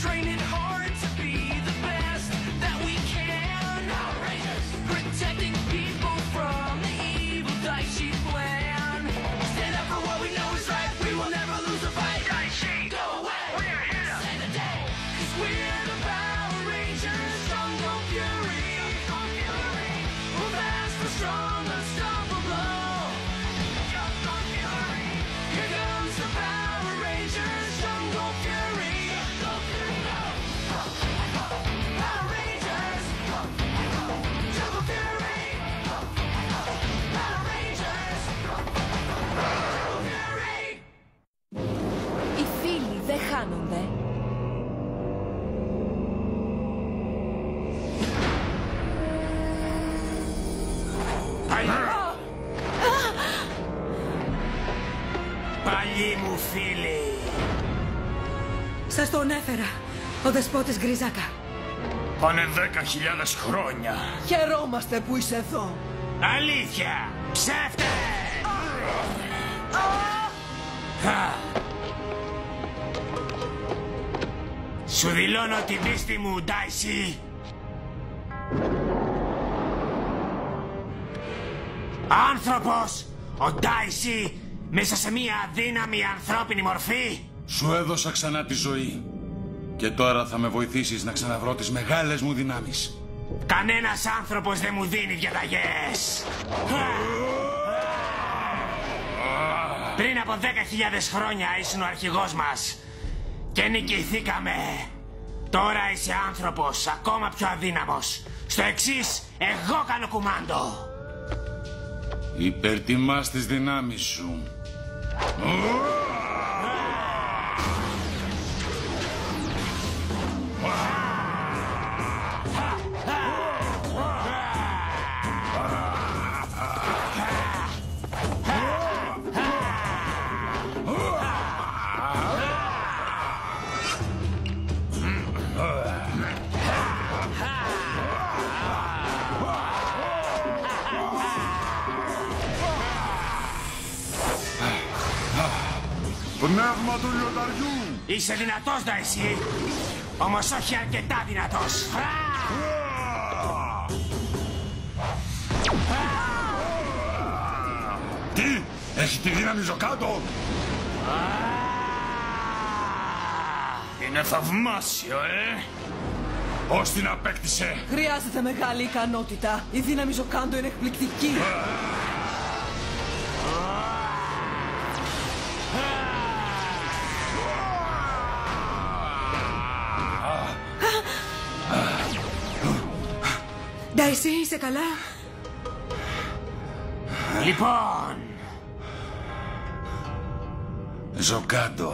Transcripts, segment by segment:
training hard to be the best that we can. Protecting people from the evil Daishi plan. Stand up for what we know is right. We will never lose a fight. Daishi, go away. We're here to save the day. 'Cause we're the Power Rangers, strong go fury. We're fast, we're strong, unstoppable. Here comes the Power Rangers, strong go fury. Power Rangers, Jungle Fury. Power Rangers, Jungle Fury. Οι φίλοι δεν χάνονται. Παλιοί μου φίλοι. Σας τον έφερα, ο δεσπότης Γκριζάκα. Πάνε 10.000 χρόνια. Χαιρόμαστε που είσαι εδώ. Αλήθεια! Ψεύτες! Σου δηλώνω την πίστη μου, Ντάισι. Άνθρωπος! Ο Ντάισι μέσα σε μία αδύναμη ανθρώπινη μορφή. Σου έδωσα ξανά τη ζωή. Και τώρα θα με βοηθήσεις να ξαναβρω τις μεγάλες μου δυνάμεις. Κανένας άνθρωπος δεν μου δίνει διαταγές. Πριν από 10.000 χρόνια ήσουν ο αρχηγός μας και νικηθήκαμε. Τώρα είσαι άνθρωπος ακόμα πιο αδύναμος. Στο εξής, εγώ κάνω κουμάντο. Υπερτιμάς τις δυνάμεις σου. Πνεύμα του λιονταριού! Είσαι δυνατός, Ντάισι, όμως όχι αρκετά δυνατός. Τι! Έχει τη δύναμη Ζοκάντο! Είναι θαυμάσιο, Πώς την απέκτησε! Χρειάζεται μεγάλη ικανότητα. Η δύναμη Ζοκάντο είναι εκπληκτική. Ντάισι, είσαι καλά? Λοιπόν, Ζοκάντο.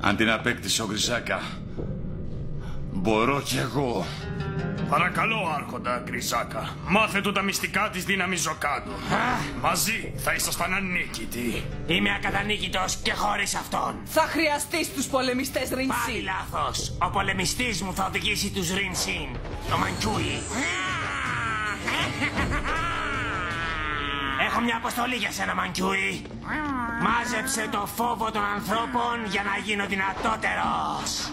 Αν την απέκτησε ο Γκριζάκα, μπορώ κι εγώ. Παρακαλώ, Άρχοντα Γκριζάκα, μάθε του τα μυστικά της δύναμης Ζοκάντο. Μαζί θα ήσασταν ανίκητοι. είμαι ακατανίκητος και χωρίς αυτόν. Θα χρειαστείς τους πολεμιστές Πάλι Ριντζή. λάθος. Ο πολεμιστής μου θα οδηγήσει τους Ριντζίν. Το Μανκιούι. Έχω μια αποστολή για σένα, Μανκιούι. Μάζεψε το φόβο των ανθρώπων για να γίνω δυνατότερος.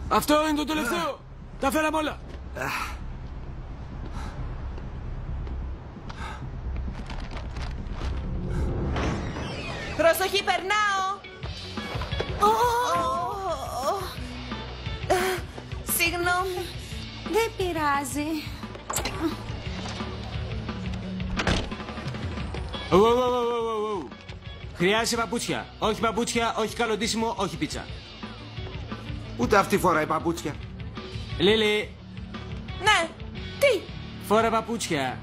Αυτό είναι το τελευταίο. Τα φέραμε όλα. Προσοχή, περνάω. Συγγνώμη. Δεν πειράζει. Χρειάζεσαι παπούτσια. Όχι παπούτσια, όχι καλοντήσιμο, όχι πίτσα. Ούτε αυτή φοράει παπούτσια. Λίλη, Ναι, τι? φόρα παπούτσια.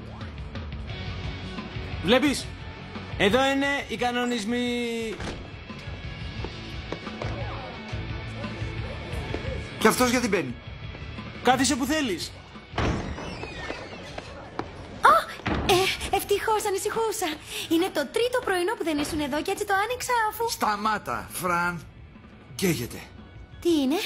Βλέπεις, εδώ είναι οι κανονισμοί. Και αυτός γιατί μπαίνει? Κάθισε που θέλεις. Ευτυχώς, ανησυχούσα. Είναι το τρίτο πρωινό που δεν ήσουν εδώ και έτσι το άνοιξα αφού... Σταμάτα, Φραν. Καίγεται. Τι είναι?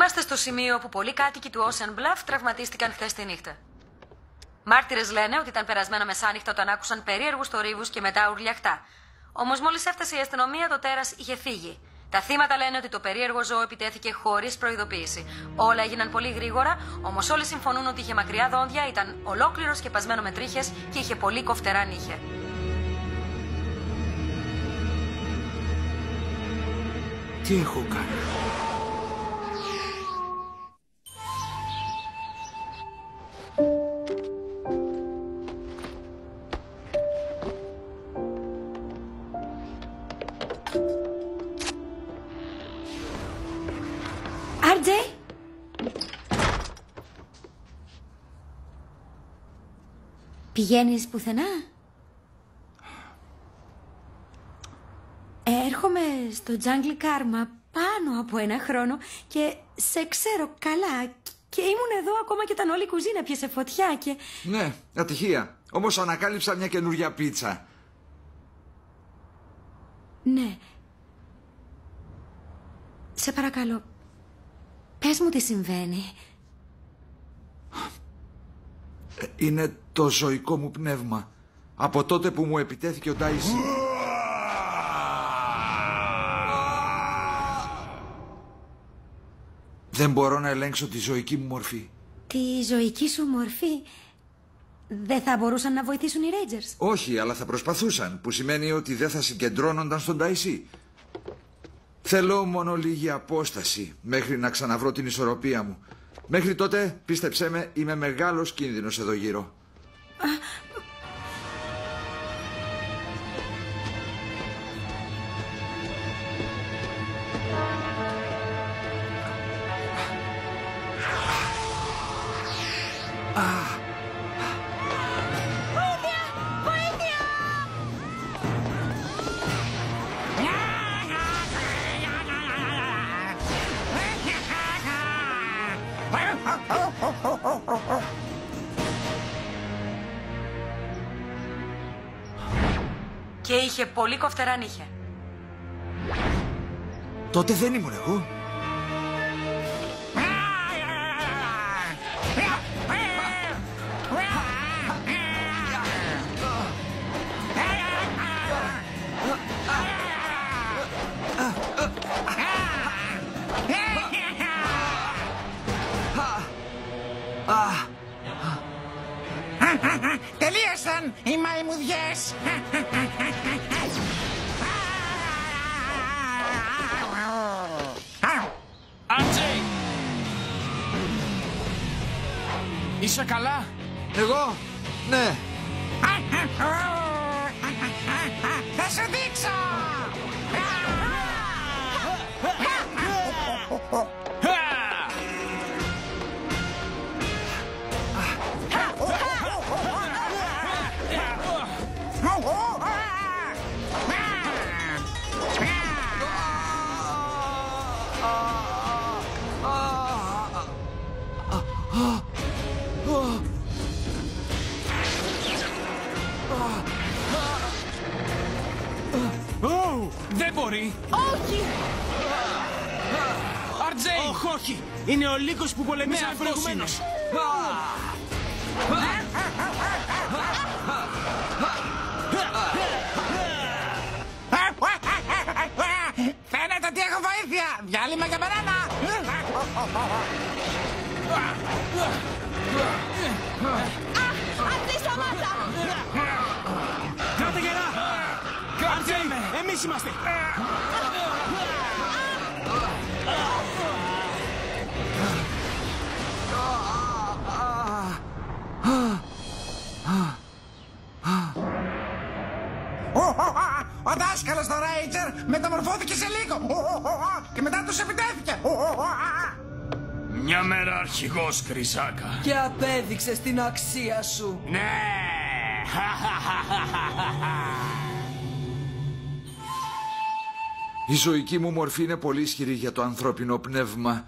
Είμαστε στο σημείο που πολλοί κάτοικοι του Ocean Bluff τραυματίστηκαν χθες τη νύχτα. Μάρτυρες λένε ότι ήταν περασμένο μεσάνυχτα όταν άκουσαν περίεργους θορύβους και μετά ουρλιαχτά. Όμως μόλις έφτασε η αστυνομία, το τέρας είχε φύγει. Τα θύματα λένε ότι το περίεργο ζώο επιτέθηκε χωρίς προειδοποίηση. Όλα έγιναν πολύ γρήγορα, όμως όλοι συμφωνούν ότι είχε μακριά δόντια, ήταν ολόκληρο σκεπασμένο με τρίχες και είχε πολύ κοφτερά νύχια. Τι έχω κάνει? RJ! Πηγαίνεις πουθενά? Έρχομαι στο Jungle Karma πάνω από 1 χρόνο και σε ξέρω καλά και ήμουν εδώ ακόμα και όταν όλη η κουζίνα πιάσε φωτιά και... Ναι, ατυχία. Όμως ανακάλυψα μια καινούργια πίτσα. Ναι. Σε παρακαλώ, πες μου τι συμβαίνει. Είναι το ζωικό μου πνεύμα. Από τότε που μου επιτέθηκε ο Ντάισι. Δεν μπορώ να ελέγξω τη ζωική μου μορφή. Τη ζωική σου μορφή? Δεν θα μπορούσαν να βοηθήσουν οι Rangers? Όχι, αλλά θα προσπαθούσαν, που σημαίνει ότι δεν θα συγκεντρώνονταν στον Ντάισι. Θέλω μόνο λίγη απόσταση μέχρι να ξαναβρω την ισορροπία μου. Μέχρι τότε, πίστεψέ με, είμαι μεγάλος κίνδυνος εδώ γύρω. Και είχε πολύ κοφτερά νύχια. Τότε δεν ήμουν εγώ. Τελείωσαν οι μαϊμουδιές. Άντζεϊ! Είσαι καλά? Εγώ? Ναι. Θα σου δείξω! Δεν μπορεί! Όχι! RJ! Όχι! Είναι ο λύκος που πολεμήσαμε προηγουμένως! Φαίνεται ότι έχω βοήθεια! Διάλειμμα για μένα! Αυτή σταμάτα! Κράτα γερά! Κράτα! Εμείς είμαστε! Ο δάσκαλος στο Ranger μεταμορφώθηκε σε λίγο και μετά τους επιτέθηκε. Μια μέρα αρχηγός, Γκριζάκα. Και απέδειξες την αξία σου. Ναι! Η ζωική μου μορφή είναι πολύ ισχυρή για το ανθρώπινο πνεύμα.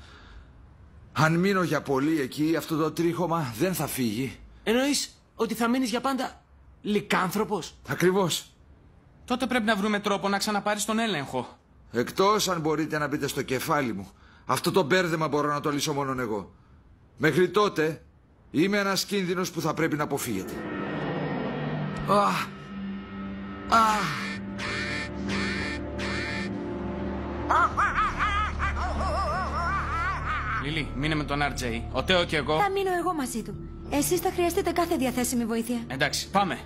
Αν μείνω για πολύ εκεί, αυτό το τρίχωμα δεν θα φύγει. Εννοείς ότι θα μείνεις για πάντα λυκάνθρωπος? Ακριβώς. Τότε πρέπει να βρούμε τρόπο να ξαναπάρεις τον έλεγχο. Εκτός αν μπορείτε να μπείτε στο κεφάλι μου. Αυτό το μπέρδεμα μπορώ να το λύσω μόνον εγώ. Μέχρι τότε είμαι ένας κίνδυνος που θα πρέπει να αποφύγετε. Λίλη, μείνε με τον RJ. Ο Τέο και εγώ. Θα μείνω εγώ μαζί του. Εσείς θα χρειαστείτε κάθε διαθέσιμη βοήθεια. Εντάξει, πάμε.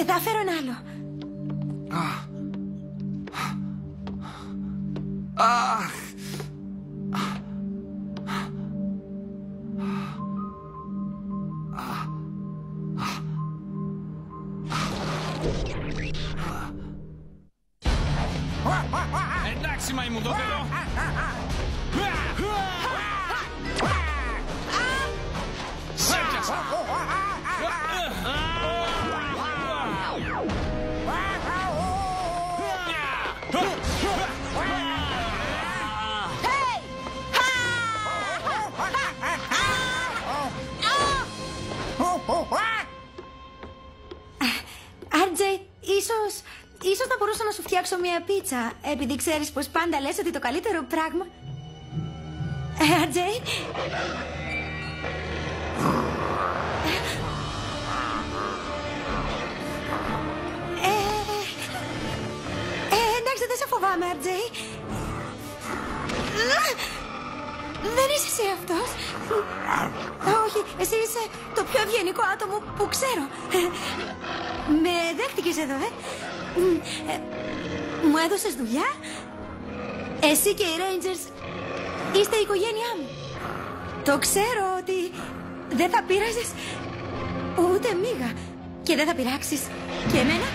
Θα φέρω ένα άλλο. Εντάξει, μαϊμουδόπεδο. Σε πιάσα. RJ, ίσως θα μπορούσα να σου φτιάξω μια πίτσα, επειδή ξέρεις πως πάντα λες ότι το καλύτερο πράγμα... RJ? Εντάξει, δεν σε φοβάμαι, RJ. Δεν είσαι εσύ αυτός. Όχι, εσύ είσαι το πιο ευγενικό άτομο που ξέρω. Με δέχτηκες εδώ, Μου έδωσες δουλειά. Εσύ και οι Rangers είστε η οικογένειά μου. Το ξέρω ότι δεν θα πείραζες ούτε μίγα. Και δεν θα πειράξεις και εμένα.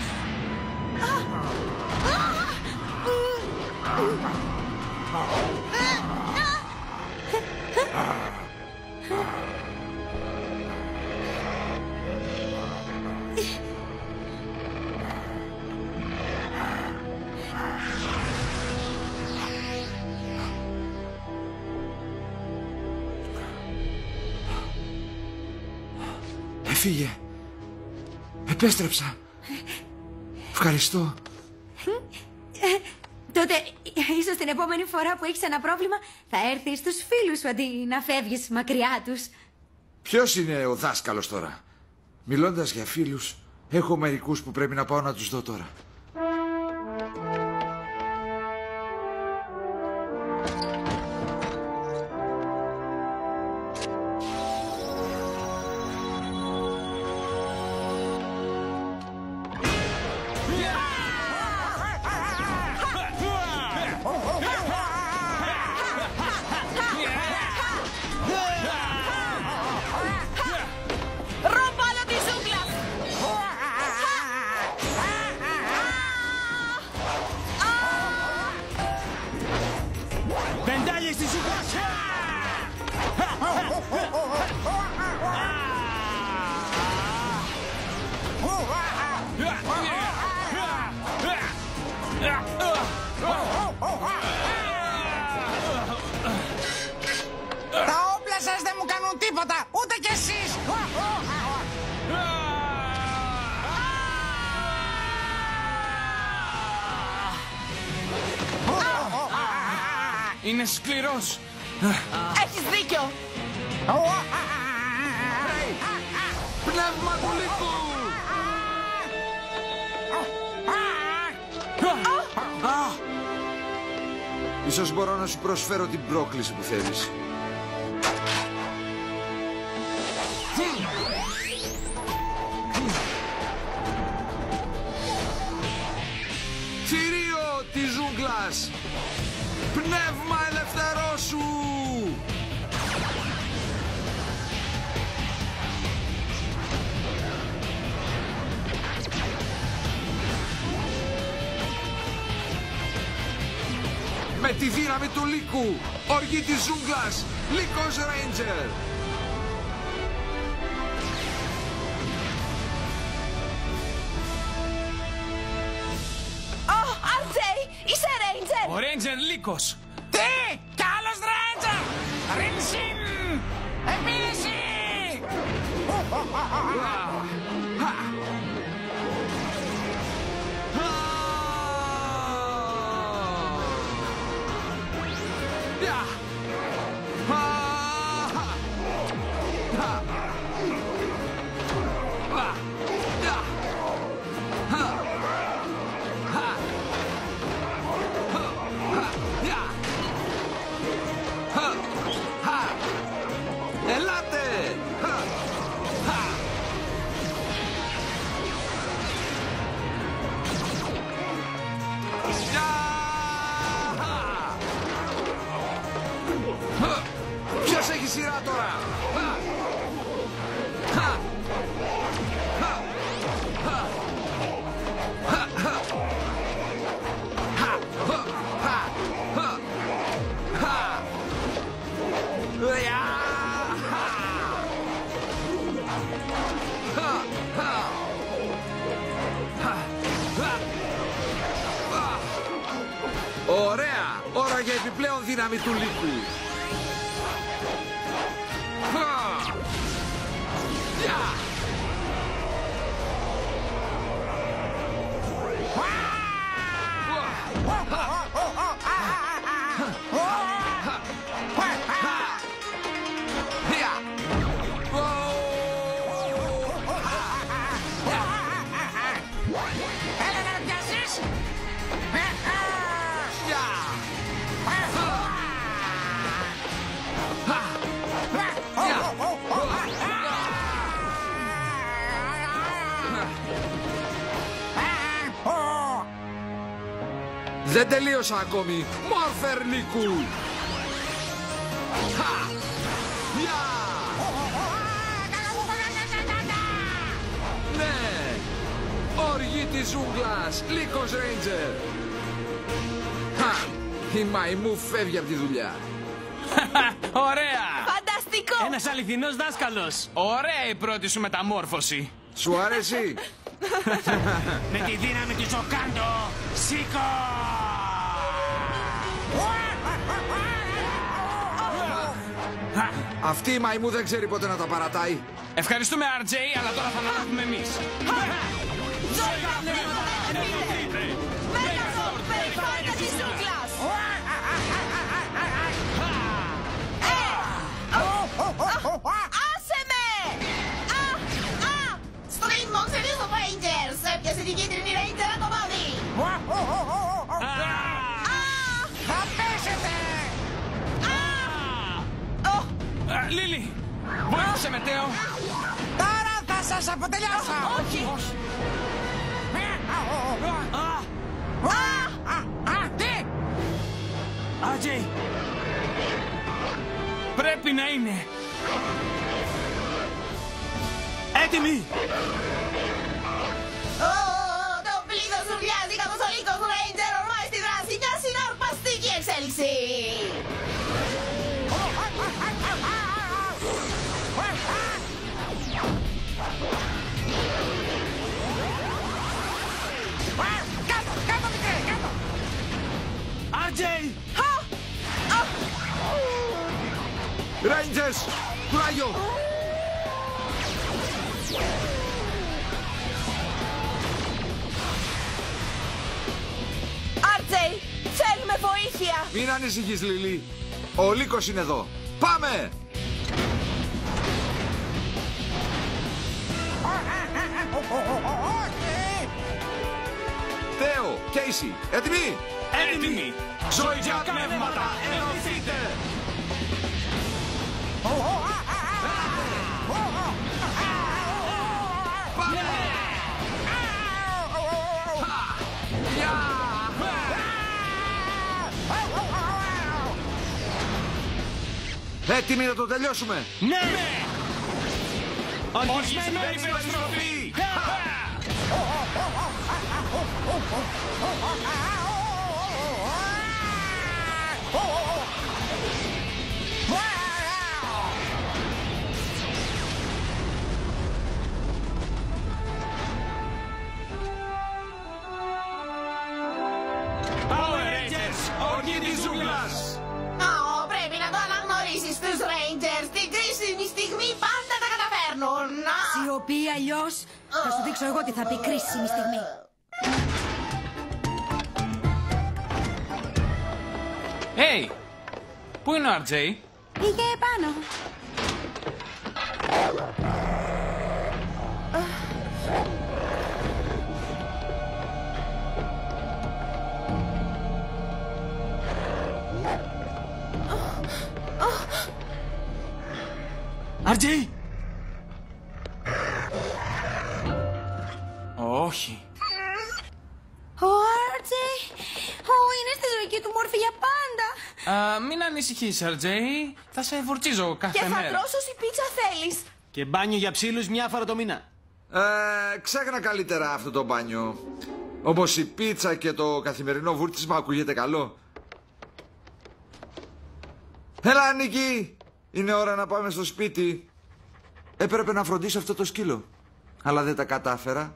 Έφυγε. Επέστρεψα. Ευχαριστώ. Τότε ίσως την επόμενη φορά που έχεις ένα πρόβλημα θα έρθεις στους φίλους σου αντί να φεύγεις μακριά τους. Ποιος είναι ο δάσκαλος τώρα? Μιλώντας για φίλους, έχω μερικούς που πρέπει να πάω να τους δω τώρα. Τα όπλα σας δεν μου κάνουν τίποτα, ούτε κι εσείς. Είναι σκληρός. Έχεις δίκιο. Πνεύμα του λύκου! Ίσως μπορώ να σου προσφέρω την πρόκληση που θέλεις. Θηρίο της ζούγκλας! Πνεύμα ελευθερώσου! Με τη δύναμη του λύκου, οργή της ζούγκλας, Λύκος Ranger! RJ, είσαι Ranger! Ο Ranger Λύκος! Τι! Κι άλλος Ranger! Rinsin! Επίλυση! Ελάτε! Ποιος έχει σειρά τώρα? Ωραία! Ώρα για επιπλέον δύναμη του λύκου. Δεν τελείωσα ακόμη. Μόρφερ λύκου. Ναι. Οργή της ζούγκλας. Λύκος Ρέιντζερ. Η μαϊμού φεύγει από τη δουλειά. Ωραία! Φανταστικό! Ένας αληθινός δάσκαλος. Ωραία η πρώτη σου μεταμόρφωση. Σου αρέσει? Με τη δύναμη του Ζοκάντο, σήκω! Αυτή η μαϊμού δεν ξέρει πότε να τα παρατάει. Ευχαριστούμε RJ, αλλά τώρα θα αναλάβουμε εμείς. Ζώικα πνεύματα ενωθείτε! Μέγαζορ, περιφάνεια της ζούγκλας! Άσε με! String Monster Rangers! Έπιασε την κίτρινη Ranger από το πόδι! Θα πέσετε! Λίλι, βοήθησε με Τέο. Τώρα θα σας αποτελειώσω! Όχι! Τι! RJ, πρέπει να είναι. Έτοιμοι! Το πλήθος ρουφιάζει καθώς ο Λύκος Ranger ορμάει στη δράση μια συναρπαστική εξέλιξη! Κάτω μικρέ, κάτω! RJ! Rangers! Κουράγιο! Άρτζεϊ, θέλουμε βοήθεια! Μην ανησυχείς, Λίλι. Ο Λύκος είναι εδώ. Πάμε! Τέο, Κέισι, έτοιμοι! Έτοιμοι! Ζωικά πνεύματα, ενωθείτε! Έτοιμοι να το τελειώσουμε! Ναι! Οργισμένη περιστροφή! Power Rangers, οργή της ζούγκλας! Πρέπει να το αναγνωρίσεις τους Rangers. Στην κρίσιμη στιγμή πάντα τα καταφέρνουν. Σιωπή, αλλιώς θα σου δείξω εγώ τι θα πει κρίσιμη στιγμή. Hey! Πού είναι ο RJ? Πήγε επάνω. RJ! Όχι. Ο RJ! Είναι στη ζωική του μόρφη για πάντα. Μην ανησυχείς, RJ. Θα σε φορτσίζω κάθε Και θα μέρα. τρως όση πίτσα θέλεις. Και μπάνιο για ψήλους μια φορά το μήνα. Ξέχνα καλύτερα αυτό το μπάνιο. Όμως η πίτσα και το καθημερινό βούρτισμα ακούγεται καλό. Έλα, Νίκη! Είναι ώρα να πάμε στο σπίτι. Έπρεπε να φροντίσω αυτό το σκύλο, αλλά δεν τα κατάφερα.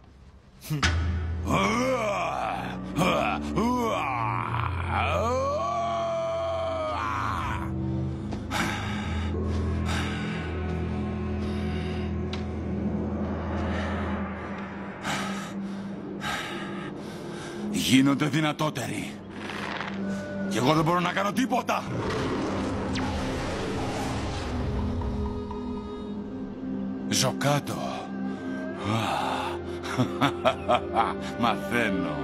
Γίνονται δυνατότεροι. Και εγώ δεν μπορώ να κάνω τίποτα. Ζω κάτω. Μαθαίνω.